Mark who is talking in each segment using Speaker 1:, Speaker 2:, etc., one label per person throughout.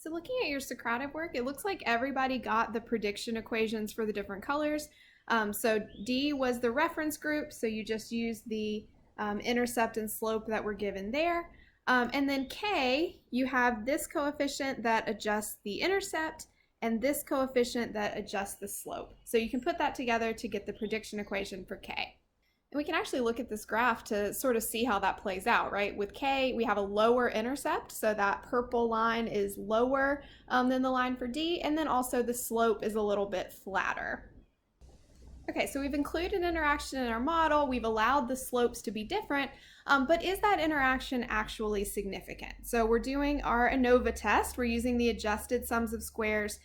Speaker 1: So looking at your Socratic work, it looks like everybody got the prediction equations for the different colors. So D was the reference group, so you just use the intercept and slope that were given there. And then K, you have this coefficient that adjusts the intercept and this coefficient that adjusts the slope. So you can put that together to get the prediction equation for K. And we can actually look at this graph to sort of see how that plays out, right? With K, we have a lower intercept, so that purple line is lower than the line for D, and then also the slope is a little bit flatter. Okay, so we've included interaction in our model, we've allowed the slopes to be different, but is that interaction actually significant? So we're doing our ANOVA test, we're using the adjusted sums of squares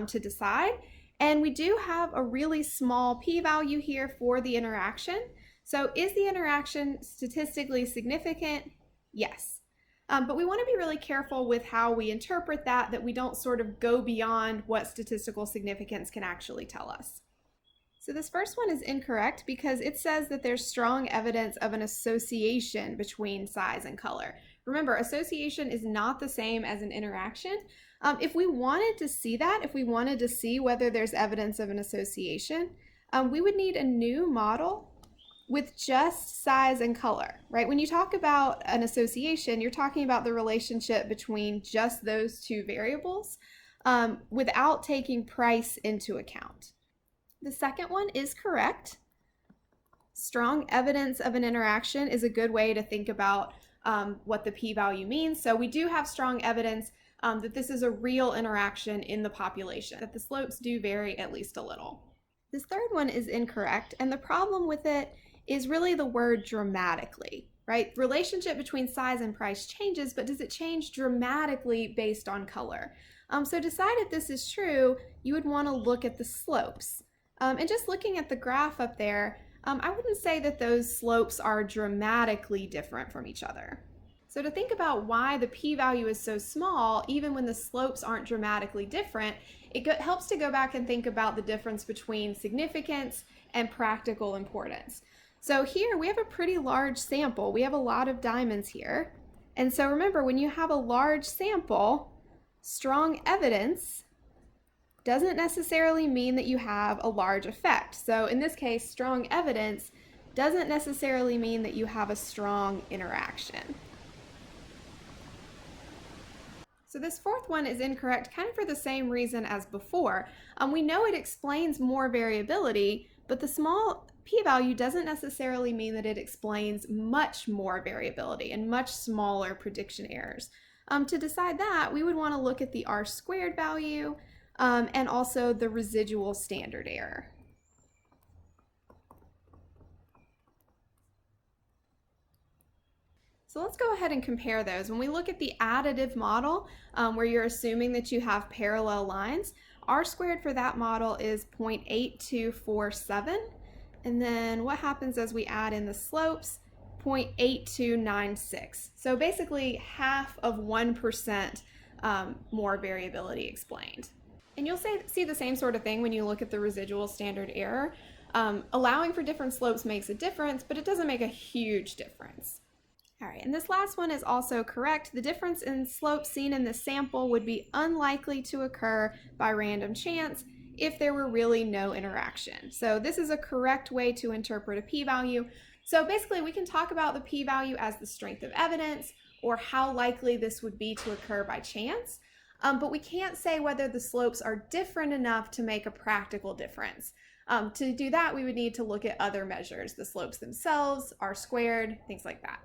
Speaker 1: to decide, and we do have a really small p-value here for the interaction. So is the interaction statistically significant? Yes. But we want to be really careful with how we interpret that we don't sort of go beyond what statistical significance can actually tell us. So this first one is incorrect because it says that there's strong evidence of an association between size and color. Remember, association is not the same as an interaction. If we wanted to see that, if we wanted to see whether there's evidence of an association, we would need a new model with just size and color, right? When you talk about an association, you're talking about the relationship between just those two variables without taking price into account. The second one is correct. Strong evidence of an interaction is a good way to think about what the p-value means. So we do have strong evidence that this is a real interaction in the population, that the slopes do vary at least a little. This third one is incorrect, and the problem with it is really the word dramatically, right? Relationship between size and price changes, but does it change dramatically based on color? So to decide if this is true, you would want to look at the slopes. And just looking at the graph up there, I wouldn't say that those slopes are dramatically different from each other. So to think about why the p-value is so small, even when the slopes aren't dramatically different, it helps to go back and think about the difference between significance and practical importance. So here we have a pretty large sample. We have a lot of diamonds here. And so remember, when you have a large sample, strong evidence doesn't necessarily mean that you have a large effect. So in this case, strong evidence doesn't necessarily mean that you have a strong interaction. So this fourth one is incorrect kind of for the same reason as before. We know it explains more variability, but the small p-value doesn't necessarily mean that it explains much more variability and much smaller prediction errors. To decide that, we would want to look at the r-squared value and also the residual standard error. So let's go ahead and compare those. When we look at the additive model, where you're assuming that you have parallel lines, r-squared for that model is 0.8247. And then what happens as we add in the slopes? 0.8296. So basically half of 1% more variability explained. And you'll see the same sort of thing when you look at the residual standard error. Allowing for different slopes makes a difference, but it doesn't make a huge difference. All right, and this last one is also correct. The difference in slope seen in this sample would be unlikely to occur by random chance if there were really no interaction. So this is a correct way to interpret a p-value. So basically we can talk about the p-value as the strength of evidence or how likely this would be to occur by chance, but we can't say whether the slopes are different enough to make a practical difference. To do that, we would need to look at other measures, the slopes themselves, r-squared, things like that.